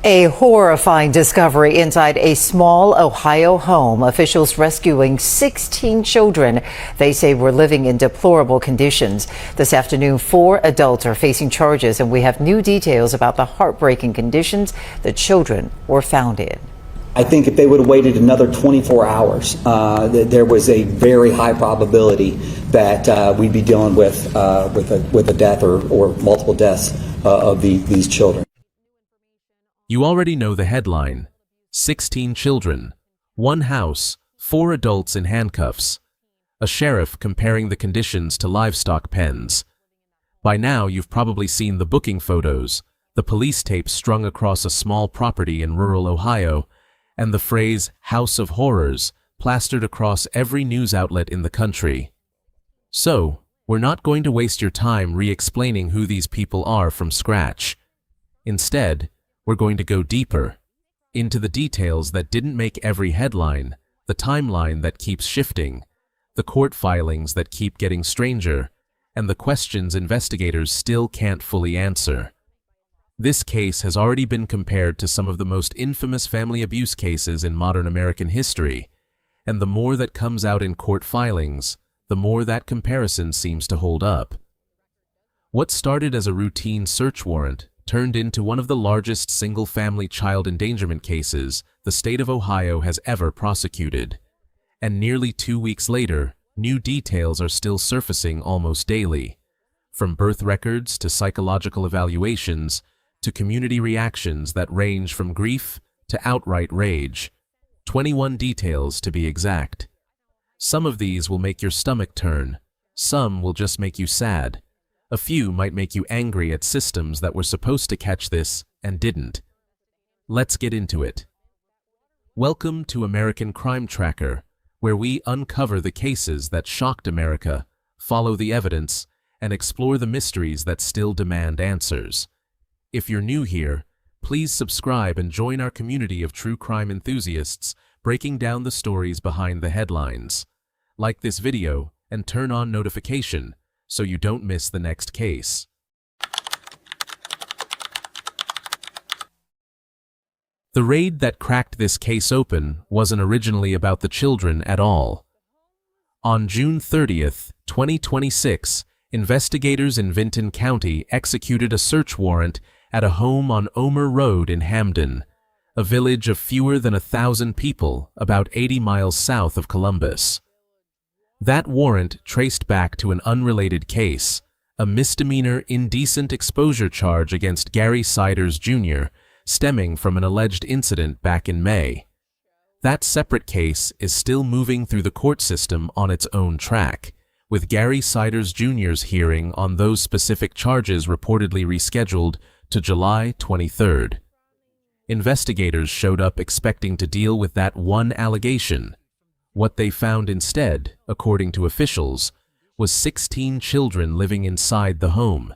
A horrifying discovery inside a small Ohio home. Officials rescuing 16 children they say were living in deplorable conditions. This afternoon, 4 adults are facing charges, and we have new details about the heartbreaking conditions the children were found in. I think if they would have waited another 24 hours, there was a very high probability that we'd be dealing with a death or multiple deaths of these children. You already know the headline: 16 children, 1 house, 4 adults in handcuffs. A sheriff comparing the conditions to livestock pens. By now, you've probably seen the booking photos, the police tape strung across a small property in rural Ohio, and the phrase "House of Horrors" plastered across every news outlet in the country. So, we're not going to waste your time re-explaining who these people are from scratch. Instead, we're going to go deeper into the details that didn't make every headline, the timeline that keeps shifting, the court filings that keep getting stranger, and the questions investigators still can't fully answer. This case has already been compared to some of the most infamous family abuse cases in modern American history, and the more that comes out in court filings, the more that comparison seems to hold up. What started as a routine search warrant turned into one of the largest single-family child endangerment cases the state of Ohio has ever prosecuted. And nearly 2 weeks later, new details are still surfacing almost daily. From birth records to psychological evaluations to community reactions that range from grief to outright rage. 21 details to be exact. Some of these will make your stomach turn. Some will just make you sad. A few might make you angry at systems that were supposed to catch this and didn't. Let's get into it. Welcome to American Crime Tracker, where we uncover the cases that shocked America, follow the evidence, and explore the mysteries that still demand answers. If you're new here, please subscribe and join our community of true crime enthusiasts breaking down the stories behind the headlines. Like this video and turn on notification so you don't miss the next case. The raid that cracked this case open wasn't originally about the children at all. On June 30th, 2026, investigators in Vinton County executed a search warrant at a home on Omer Road in Hamden, a village of fewer than 1,000 people about 80 miles south of Columbus. That warrant traced back to an unrelated case, a misdemeanor indecent exposure charge against Gary Siders Jr., stemming from an alleged incident back in May. That separate case is still moving through the court system on its own track, with Gary Siders Jr.'s hearing on those specific charges reportedly rescheduled to July 23rd. Investigators showed up expecting to deal with that one allegation. What they found instead, according to officials, was 16 children living inside the home.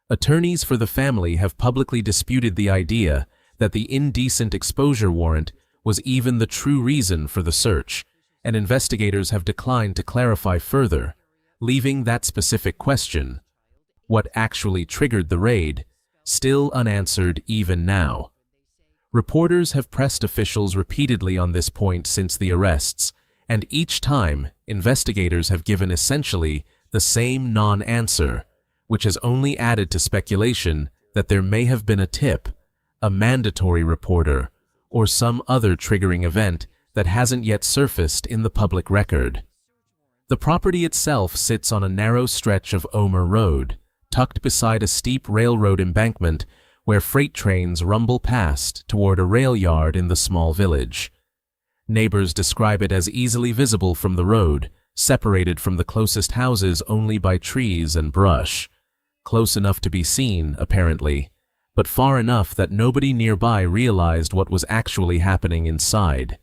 Attorneys for the family have publicly disputed the idea that the indecent exposure warrant was even the true reason for the search, and investigators have declined to clarify further, leaving that specific question, what actually triggered the raid, still unanswered even now. Reporters have pressed officials repeatedly on this point since the arrests, and each time, investigators have given essentially the same non-answer, which has only added to speculation that there may have been a tip, a mandatory reporter, or some other triggering event that hasn't yet surfaced in the public record. The property itself sits on a narrow stretch of Omer Road, tucked beside a steep railroad embankment where freight trains rumble past toward a rail yard in the small village. Neighbors describe it as easily visible from the road, separated from the closest houses only by trees and brush. Close enough to be seen, apparently, but far enough that nobody nearby realized what was actually happening inside.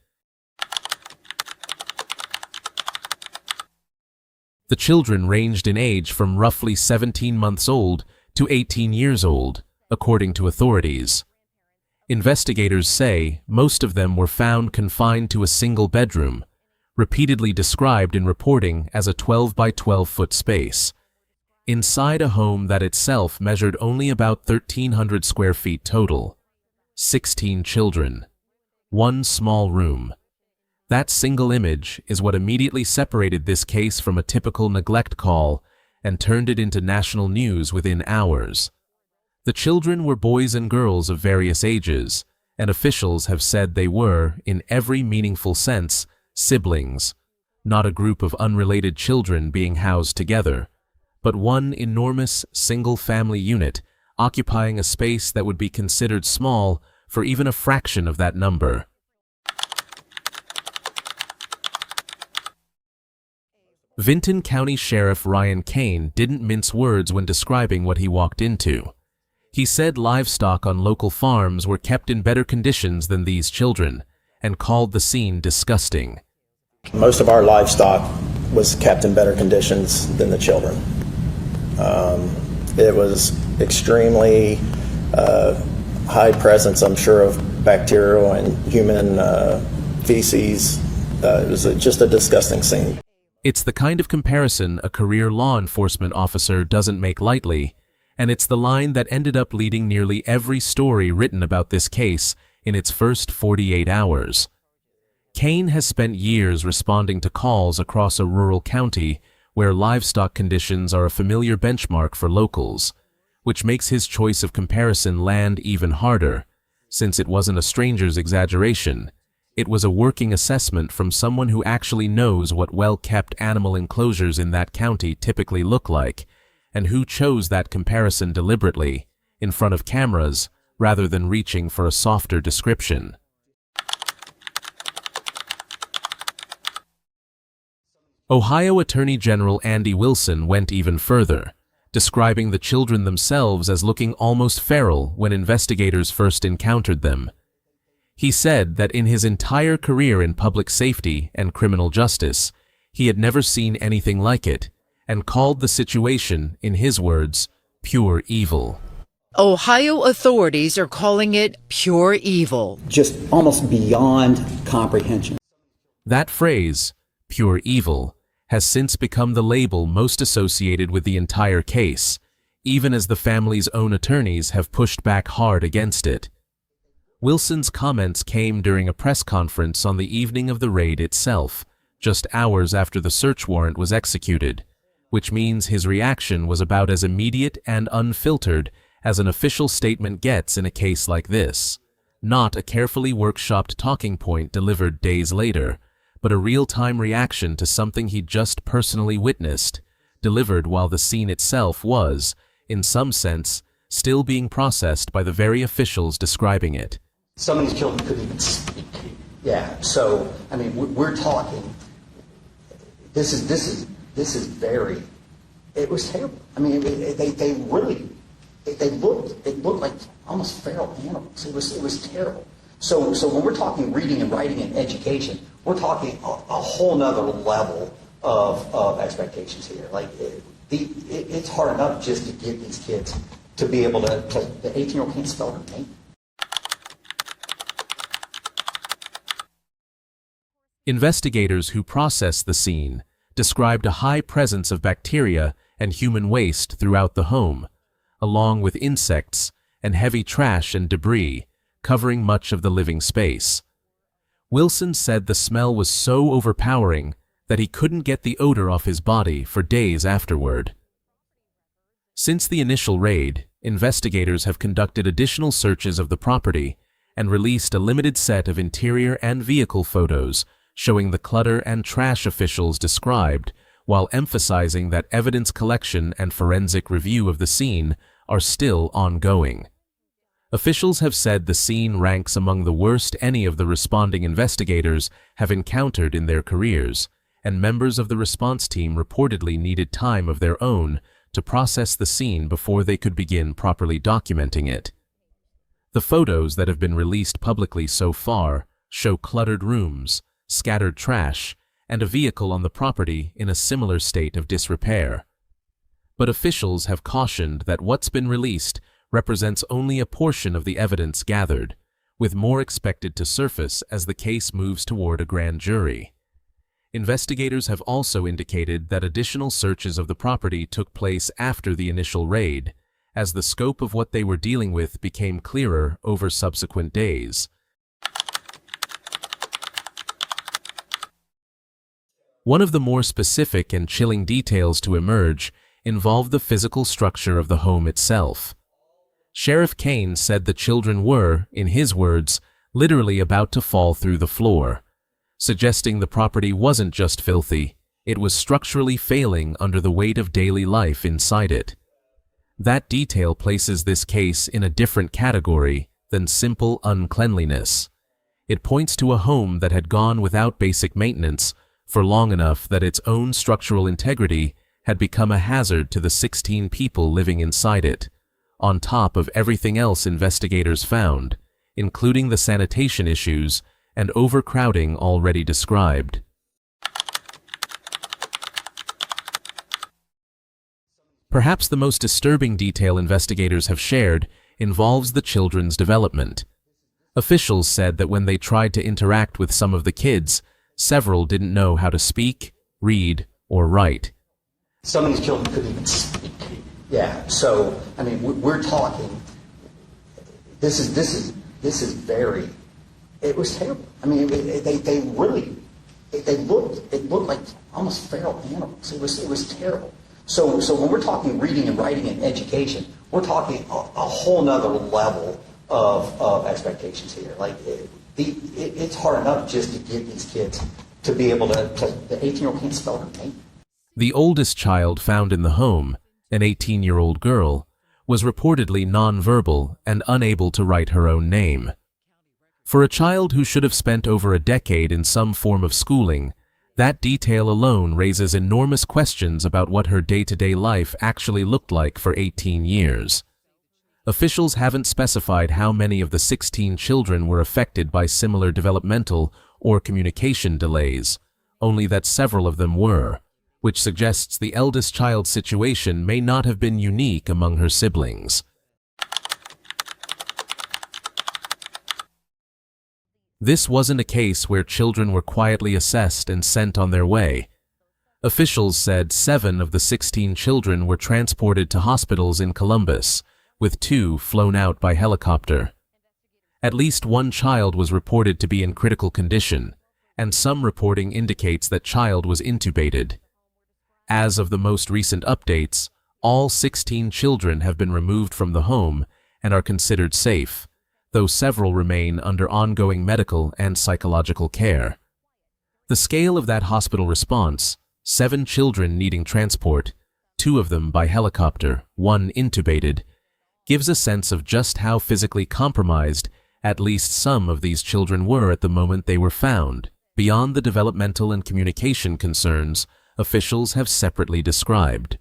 The children ranged in age from roughly 17 months old to 18 years old, according to authorities. Investigators say most of them were found confined to a single bedroom, repeatedly described in reporting as a 12 by 12 foot space, inside a home that itself measured only about 1,300 square feet total. 16 children. One small room. That single image is what immediately separated this case from a typical neglect call and turned it into national news within hours. The children were boys and girls of various ages, and officials have said they were, in every meaningful sense, siblings, not a group of unrelated children being housed together, but one enormous single-family unit occupying a space that would be considered small for even a fraction of that number. Vinton County Sheriff Ryan Kane didn't mince words when describing what he walked into. He said livestock on local farms were kept in better conditions than these children, and called the scene disgusting. Most of our livestock was kept in better conditions than the children. It was extremely high presence, I'm sure, of bacterial and human feces. It was just a disgusting scene. It's the kind of comparison a career law enforcement officer doesn't make lightly, and it's the line that ended up leading nearly every story written about this case in its first 48 hours. Kane has spent years responding to calls across a rural county where livestock conditions are a familiar benchmark for locals, which makes his choice of comparison land even harder, since it wasn't a stranger's exaggeration. It was a working assessment from someone who actually knows what well-kept animal enclosures in that county typically look like, and who chose that comparison deliberately, in front of cameras, rather than reaching for a softer description. Ohio Attorney General Andy Wilson went even further, describing the children themselves as looking almost feral when investigators first encountered them. He said that in his entire career in public safety and criminal justice, he had never seen anything like it, and called the situation, in his words, pure evil. Ohio authorities are calling it pure evil. Just almost beyond comprehension. That phrase, pure evil, has since become the label most associated with the entire case, even as the family's own attorneys have pushed back hard against it. Wilson's comments came during a press conference on the evening of the raid itself, just hours after the search warrant was executed, which means his reaction was about as immediate and unfiltered as an official statement gets in a case like this, not a carefully workshopped talking point delivered days later, but a real-time reaction to something he'd just personally witnessed, delivered while the scene itself was, in some sense, still being processed by the very officials describing it. Some of these children couldn't even speak. Yeah, so I mean, we're talking. This is very. It was terrible. I mean, they looked like almost feral animals. It was terrible. So when we're talking reading and writing and education, we're talking a whole nother level of expectations here. Like it's hard enough just to get these kids to be able to the 18-year-old can't spell her name. Investigators who processed the scene described a high presence of bacteria and human waste throughout the home, along with insects and heavy trash and debris covering much of the living space. Wilson said the smell was so overpowering that he couldn't get the odor off his body for days afterward. Since the initial raid, investigators have conducted additional searches of the property and released a limited set of interior and vehicle photos showing the clutter and trash officials described, while emphasizing that evidence collection and forensic review of the scene are still ongoing. Officials have said the scene ranks among the worst any of the responding investigators have encountered in their careers, and members of the response team reportedly needed time of their own to process the scene before they could begin properly documenting it. The photos that have been released publicly so far show cluttered rooms, scattered trash, and a vehicle on the property in a similar state of disrepair. But officials have cautioned that what's been released represents only a portion of the evidence gathered, with more expected to surface as the case moves toward a grand jury. Investigators have also indicated that additional searches of the property took place after the initial raid, as the scope of what they were dealing with became clearer over subsequent days. One of the more specific and chilling details to emerge involved the physical structure of the home itself. Sheriff Kane said the children were, in his words, literally about to fall through the floor, suggesting the property wasn't just filthy, it was structurally failing under the weight of daily life inside it. That detail places this case in a different category than simple uncleanliness. It points to a home that had gone without basic maintenance for long enough that its own structural integrity had become a hazard to the 16 people living inside it, on top of everything else investigators found, including the sanitation issues and overcrowding already described. Perhaps the most disturbing detail investigators have shared involves the children's development. Officials said that when they tried to interact with some of the kids, several didn't know how to speak, read, or write. Some of these children couldn't even speak. Yeah, so, I mean, we're talking, this is very, it was terrible. I mean, it looked like almost feral animals. It was terrible. So when we're talking reading and writing and education, we're talking a whole nother level of expectations here. Like, it's hard enough just to get these kids to be able to the 18-year-old can't spell her name. The oldest child found in the home, an 18-year-old girl, was reportedly nonverbal and unable to write her own name. For a child who should have spent over a decade in some form of schooling, that detail alone raises enormous questions about what her day-to-day life actually looked like for 18 years. Officials haven't specified how many of the 16 children were affected by similar developmental or communication delays, only that several of them were, which suggests the eldest child's situation may not have been unique among her siblings. This wasn't a case where children were quietly assessed and sent on their way. Officials said 7 of the 16 children were transported to hospitals in Columbus, with 2 flown out by helicopter. At least 1 child was reported to be in critical condition, and some reporting indicates that child was intubated. As of the most recent updates, all 16 children have been removed from the home and are considered safe, though several remain under ongoing medical and psychological care. The scale of that hospital response, 7 children needing transport, 2 of them by helicopter, 1 intubated, gives a sense of just how physically compromised at least some of these children were at the moment they were found, beyond the developmental and communication concerns officials have separately described.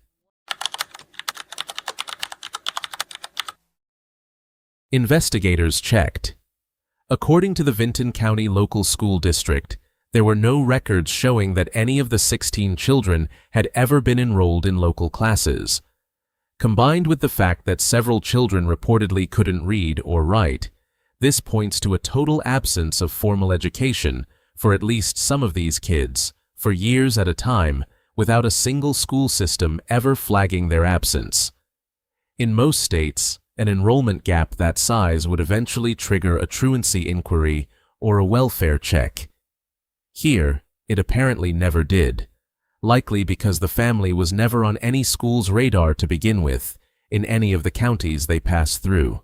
Investigators checked. According to the Vinton County Local School District, there were no records showing that any of the 16 children had ever been enrolled in local classes. Combined with the fact that several children reportedly couldn't read or write, this points to a total absence of formal education for at least some of these kids, for years at a time, without a single school system ever flagging their absence. In most states, an enrollment gap that size would eventually trigger a truancy inquiry or a welfare check. Here, it apparently never did, likely because the family was never on any school's radar to begin with, in any of the counties they passed through.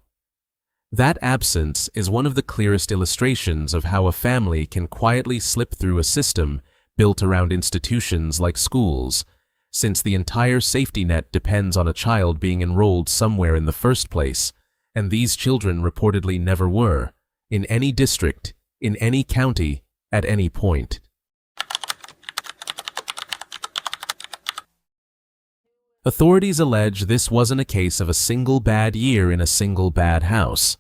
That absence is one of the clearest illustrations of how a family can quietly slip through a system built around institutions like schools, since the entire safety net depends on a child being enrolled somewhere in the first place, and these children reportedly never were, in any district, in any county, at any point. Authorities allege this wasn't a case of a single bad year in a single bad house.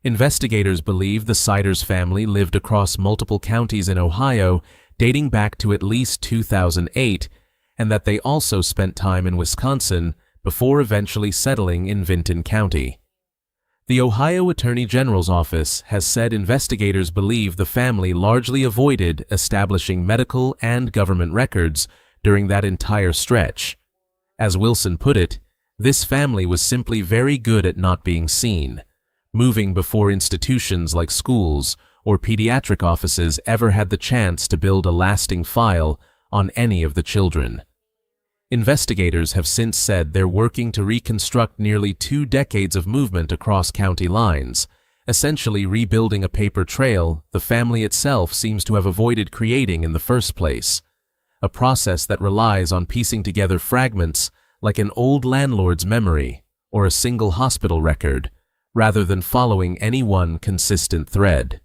Investigators believe the Siders family lived across multiple counties in Ohio dating back to at least 2008, and that they also spent time in Wisconsin before eventually settling in Vinton County. The Ohio Attorney General's office has said investigators believe the family largely avoided establishing medical and government records during that entire stretch. As Wilson put it, This family was simply very good at not being seen, moving before institutions like schools or pediatric offices ever had the chance to build a lasting file on any of the children. Investigators have since said they're working to reconstruct nearly 2 decades of movement across county lines, essentially rebuilding a paper trail the family itself seems to have avoided creating in the first place, a process that relies on piecing together fragments like an old landlord's memory or a single hospital record, rather than following any one consistent thread.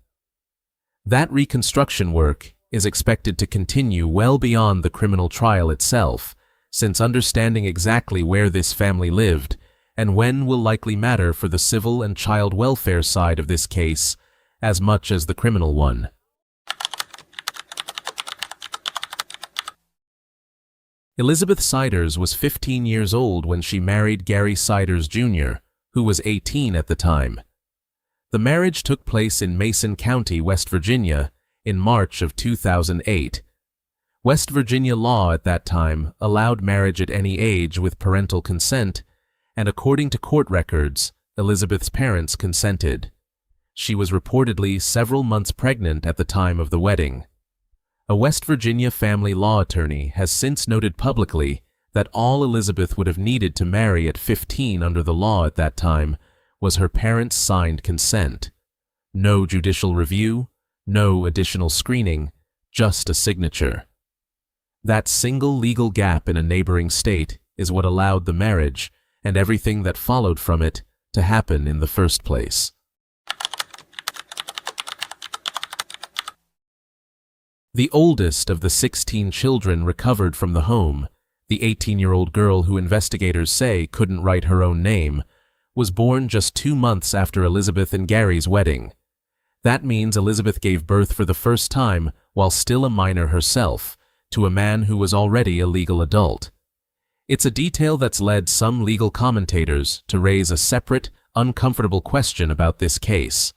That reconstruction work is expected to continue well beyond the criminal trial itself, since understanding exactly where this family lived and when will likely matter for the civil and child welfare side of this case as much as the criminal one. Elizabeth Siders was 15 years old when she married Gary Siders Jr., who was 18 at the time. The marriage took place in Mason County, West Virginia, in March of 2008. West Virginia law at that time allowed marriage at any age with parental consent, and according to court records, Elizabeth's parents consented. She was reportedly several months pregnant at the time of the wedding. A West Virginia family law attorney has since noted publicly that all Elizabeth would have needed to marry at 15 under the law at that time was her parents' signed consent. No judicial review, no additional screening, just a signature. That single legal gap in a neighboring state is what allowed the marriage and everything that followed from it to happen in the first place. The oldest of the 16 children recovered from the home, the 18-year-old girl who investigators say couldn't write her own name, was born just 2 months after Elizabeth and Gary's wedding. That means Elizabeth gave birth for the first time while still a minor herself, to a man who was already a legal adult. It's a detail that's led some legal commentators to raise a separate, uncomfortable question about this case.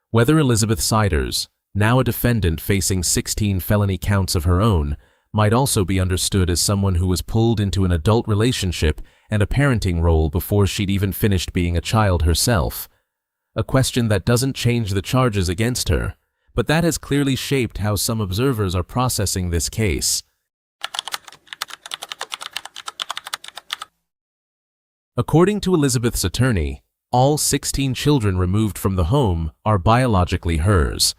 Whether Elizabeth Siders, now a defendant facing 16 felony counts of her own, might also be understood as someone who was pulled into an adult relationship and a parenting role before she'd even finished being a child herself. A question that doesn't change the charges against her, but that has clearly shaped how some observers are processing this case. According to Elizabeth's attorney, all 16 children removed from the home are biologically hers.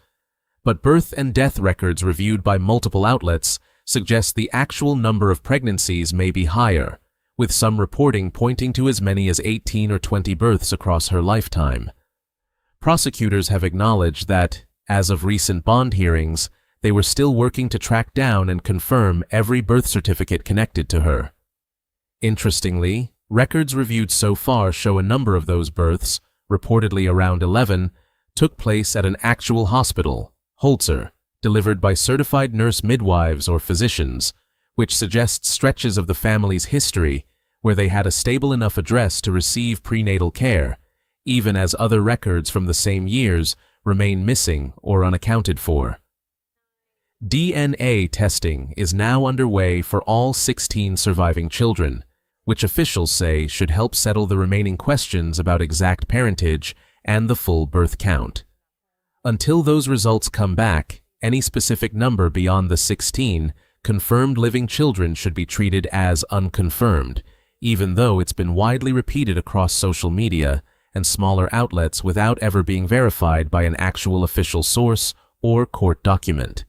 But birth and death records reviewed by multiple outlets suggest the actual number of pregnancies may be higher, with some reporting pointing to as many as 18 or 20 births across her lifetime. Prosecutors have acknowledged that, as of recent bond hearings, they were still working to track down and confirm every birth certificate connected to her. Interestingly, records reviewed so far show a number of those births, reportedly around 11, took place at an actual hospital, Holzer, delivered by certified nurse midwives or physicians, which suggests stretches of the family's history where they had a stable enough address to receive prenatal care, even as other records from the same years remain missing or unaccounted for. DNA testing is now underway for all 16 surviving children, which officials say should help settle the remaining questions about exact parentage and the full birth count. Until those results come back, any specific number beyond the 16 confirmed living children should be treated as unconfirmed, even though it's been widely repeated across social media and smaller outlets without ever being verified by an actual official source or court document.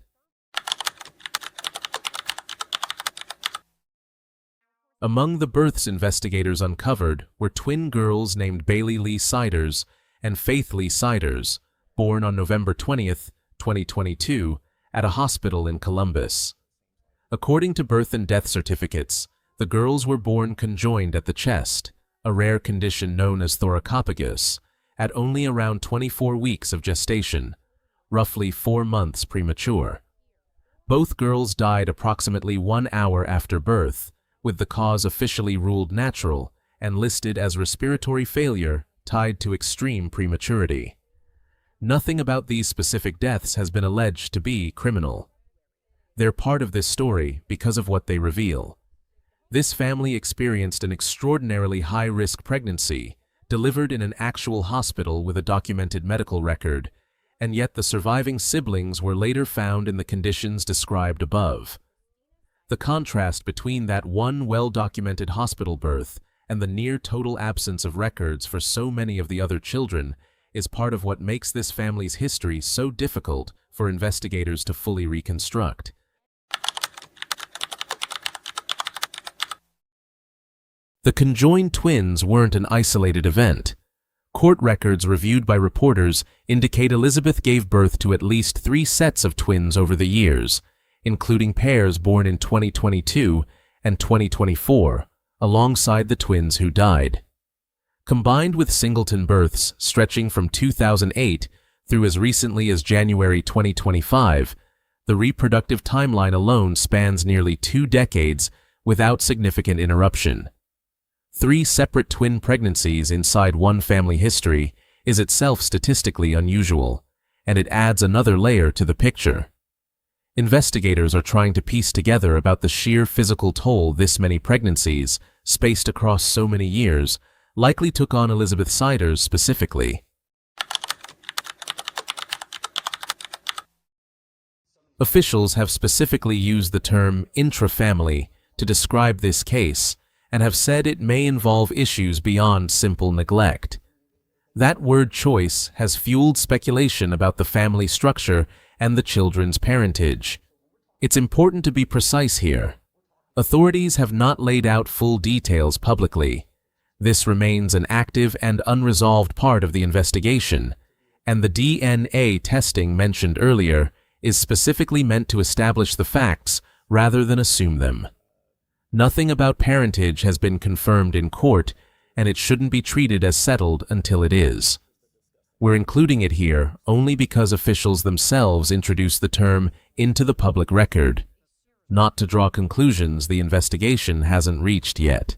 Among the births investigators uncovered were twin girls named Bailey Lee Siders and Faith Lee Siders, born on November 20th, 2022, at a hospital in Columbus. According to birth and death certificates, the girls were born conjoined at the chest, a rare condition known as thoracopagus, at only around 24 weeks of gestation, roughly 4 months premature. Both girls died approximately 1 hour after birth, with the cause officially ruled natural and listed as respiratory failure tied to extreme prematurity. Nothing about these specific deaths has been alleged to be criminal. They're part of this story because of what they reveal. This family experienced an extraordinarily high-risk pregnancy, delivered in an actual hospital with a documented medical record, and yet the surviving siblings were later found in the conditions described above. The contrast between that one well-documented hospital birth and the near-total absence of records for so many of the other children is part of what makes this family's history so difficult for investigators to fully reconstruct. The conjoined twins weren't an isolated event. Court records reviewed by reporters indicate Elizabeth gave birth to at least 3 sets of twins over the years, including pairs born in 2022 and 2024, alongside the twins who died. Combined with singleton births stretching from 2008 through as recently as January 2025, the reproductive timeline alone spans nearly 2 decades without significant interruption. 3 separate twin pregnancies inside one family history is itself statistically unusual, and it adds another layer to the picture. Investigators are trying to piece together about the sheer physical toll this many pregnancies, spaced across so many years, likely took on Elizabeth Siders specifically. Officials have specifically used the term intra-family to describe this case and have said it may involve issues beyond simple neglect. That word choice has fueled speculation about the family structure and the children's parentage. It's important to be precise here. Authorities have not laid out full details publicly. This remains an active and unresolved part of the investigation, and the DNA testing mentioned earlier is specifically meant to establish the facts rather than assume them. Nothing about parentage has been confirmed in court, and it shouldn't be treated as settled until it is. We're including it here only because officials themselves introduced the term into the public record, not to draw conclusions the investigation hasn't reached yet.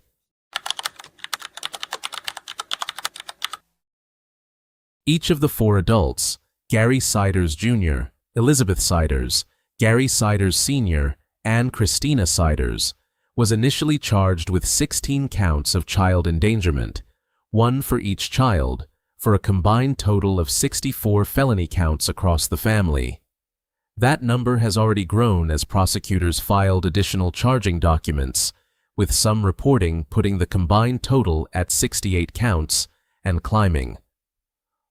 Each of the 4 adults, Gary Siders Jr., Elizabeth Siders, Gary Siders Sr., and Christina Siders, was initially charged with 16 counts of child endangerment, 1 for each child, for a combined total of 64 felony counts across the family. That number has already grown as prosecutors filed additional charging documents, with some reporting putting the combined total at 68 counts and climbing.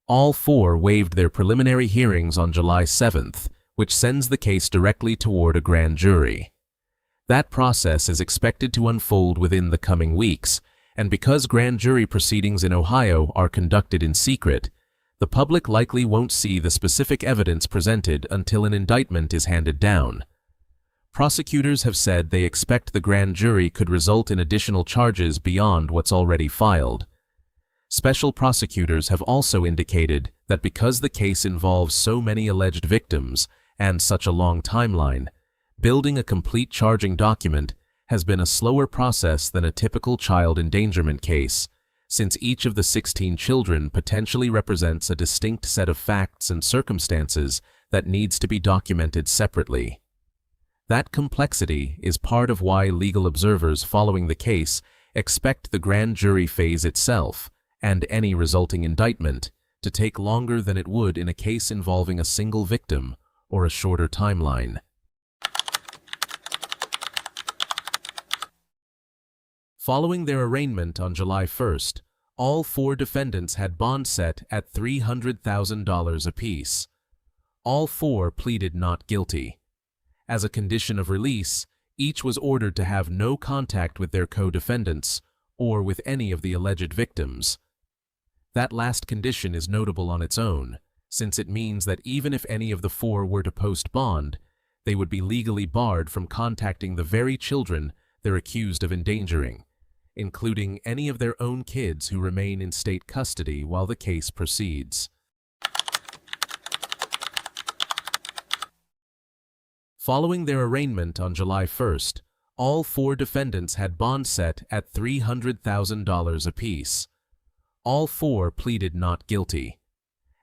All 4 waived their preliminary hearings on July 7th, which sends the case directly toward a grand jury. That process is expected to unfold within the coming weeks, and because grand jury proceedings in Ohio are conducted in secret, the public likely won't see the specific evidence presented until an indictment is handed down. Prosecutors have said they expect the grand jury could result in additional charges beyond what's already filed. Special prosecutors have also indicated that because the case involves so many alleged victims and such a long timeline, building a complete charging document has been a slower process than a typical child endangerment case, since each of the 16 children potentially represents a distinct set of facts and circumstances that needs to be documented separately. That complexity is part of why legal observers following the case expect the grand jury phase itself, and any resulting indictment, to take longer than it would in a case involving a single victim or a shorter timeline. Following their arraignment on July 1st, all 4 defendants had bond set at $300,000 apiece. All 4 pleaded not guilty. As a condition of release, each was ordered to have no contact with their co-defendants or with any of the alleged victims. That last condition is notable on its own, since it means that even if any of the 4 were to post bond, they would be legally barred from contacting the very children they're accused of endangering, including any of their own kids who remain in state custody while the case proceeds. Following their arraignment on July 1st, all 4 defendants had bond set at $300,000 apiece. All 4 pleaded not guilty.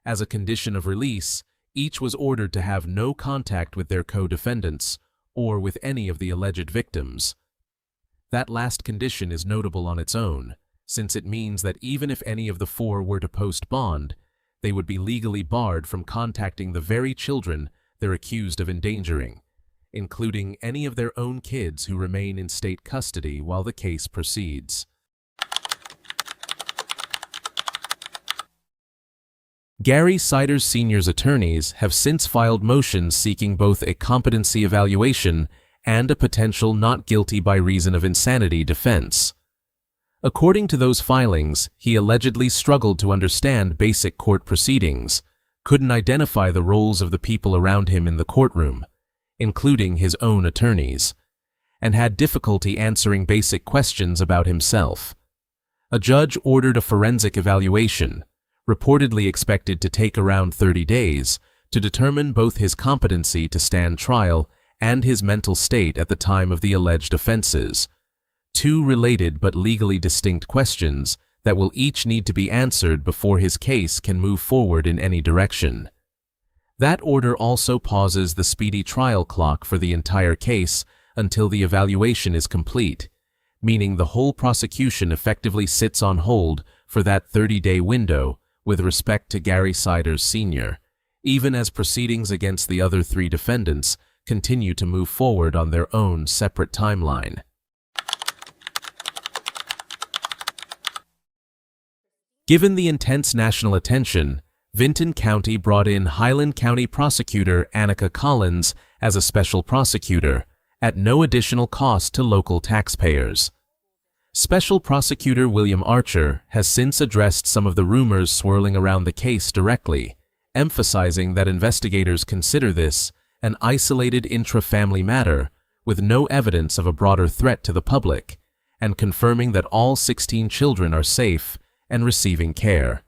As a condition of release, each was ordered to have no contact with their co-defendants or with any of the alleged victims. That last condition is notable on its own, since it means that even if any of the four were to post bond, they would be legally barred from contacting the very children they're accused of endangering, including any of their own kids who remain in state custody while the case proceeds. Gary Siders Sr.'s attorneys have since filed motions seeking both a competency evaluation and a potential not guilty by reason of insanity defense. According to those filings, he allegedly struggled to understand basic court proceedings, couldn't identify the roles of the people around him in the courtroom, including his own attorneys, and had difficulty answering basic questions about himself. A judge ordered a forensic evaluation, reportedly expected to take around 30 days, to determine both his competency to stand trial and his mental state at the time of the alleged offenses. Two related but legally distinct questions that will each need to be answered before his case can move forward in any direction. That order also pauses the speedy trial clock for the entire case until the evaluation is complete, meaning the whole prosecution effectively sits on hold for that 30-day window with respect to Gary Siders Sr., even as proceedings against the other three defendants continue to move forward on their own separate timeline. Given the intense national attention, Vinton County brought in Highland County Prosecutor Annika Collins as a special prosecutor, at no additional cost to local taxpayers. Special Prosecutor William Archer has since addressed some of the rumors swirling around the case directly, emphasizing that investigators consider this an isolated intra-family matter with no evidence of a broader threat to the public, and confirming that all 16 children are safe and receiving care.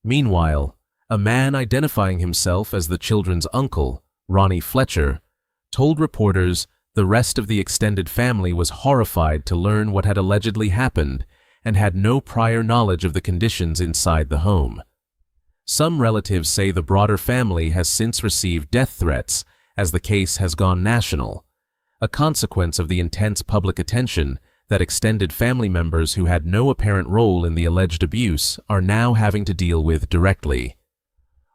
Meanwhile, a man identifying himself as the children's uncle, Ronnie Fletcher, told reporters the rest of the extended family was horrified to learn what had allegedly happened and had no prior knowledge of the conditions inside the home. Some relatives say the broader family has since received death threats as the case has gone national, a consequence of the intense public attention that extended family members who had no apparent role in the alleged abuse are now having to deal with directly.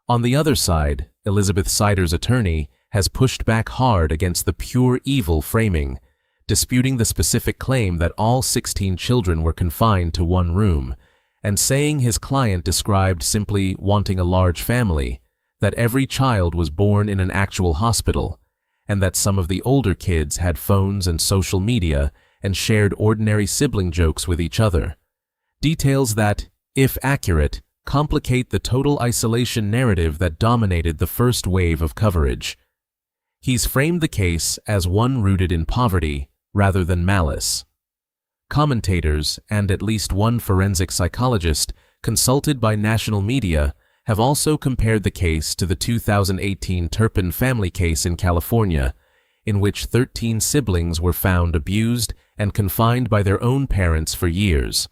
On the other side, Elizabeth Siders' attorney has pushed back hard against the pure evil framing, disputing the specific claim that all 16 children were confined to one room, and saying his client described simply wanting a large family, that every child was born in an actual hospital, and that some of the older kids had phones and social media and shared ordinary sibling jokes with each other. Details that, if accurate, complicate the total isolation narrative that dominated the first wave of coverage. He's framed the case as one rooted in poverty rather than malice. Commentators and at least one forensic psychologist consulted by national media have also compared the case to the 2018 Turpin family case in California, in which 13 siblings were found abused and confined by their own parents for years.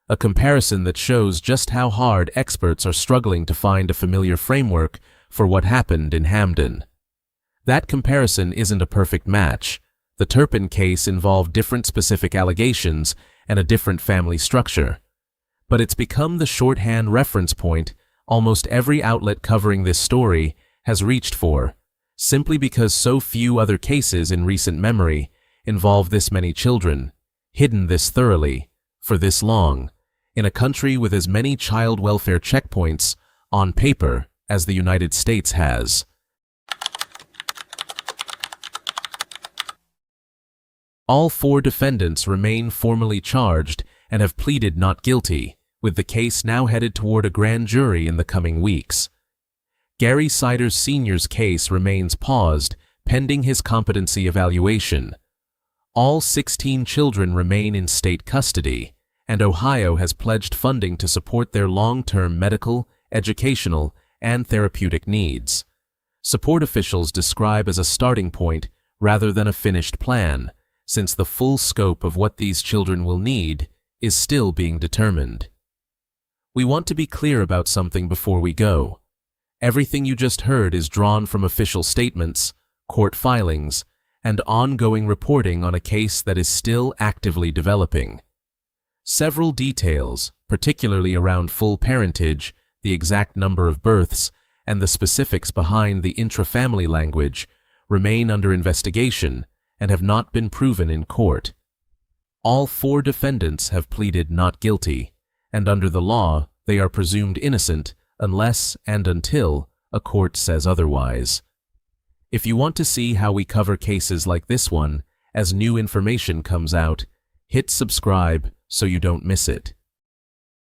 A comparison that shows just how hard experts are struggling to find a familiar framework for what happened in Hamden. That comparison isn't a perfect match. The Turpin case involved different specific allegations and a different family structure. But it's become the shorthand reference point almost every outlet covering this story has reached for, simply because so few other cases in recent memory involve this many children, hidden this thoroughly, for this long, in a country with as many child welfare checkpoints, on paper, as the United States has. All four defendants remain formally charged and have pleaded not guilty, with the case now headed toward a grand jury in the coming weeks. Gary Siders Sr.'s case remains paused pending his competency evaluation. All 16 children remain in state custody, and Ohio has pledged funding to support their long-term medical, educational, and therapeutic needs. Support officials describe as a starting point rather than a finished plan, since the full scope of what these children will need is still being determined. We want to be clear about something before we go. Everything you just heard is drawn from official statements, court filings, and ongoing reporting on a case that is still actively developing. Several details, particularly around full parentage, the exact number of births, and the specifics behind the intra-family language, remain under investigation and have not been proven in court. All 4 defendants have pleaded not guilty, and under the law, they are presumed innocent unless and until a court says otherwise. If you want to see how we cover cases like this one, as new information comes out, hit subscribe so you don't miss it.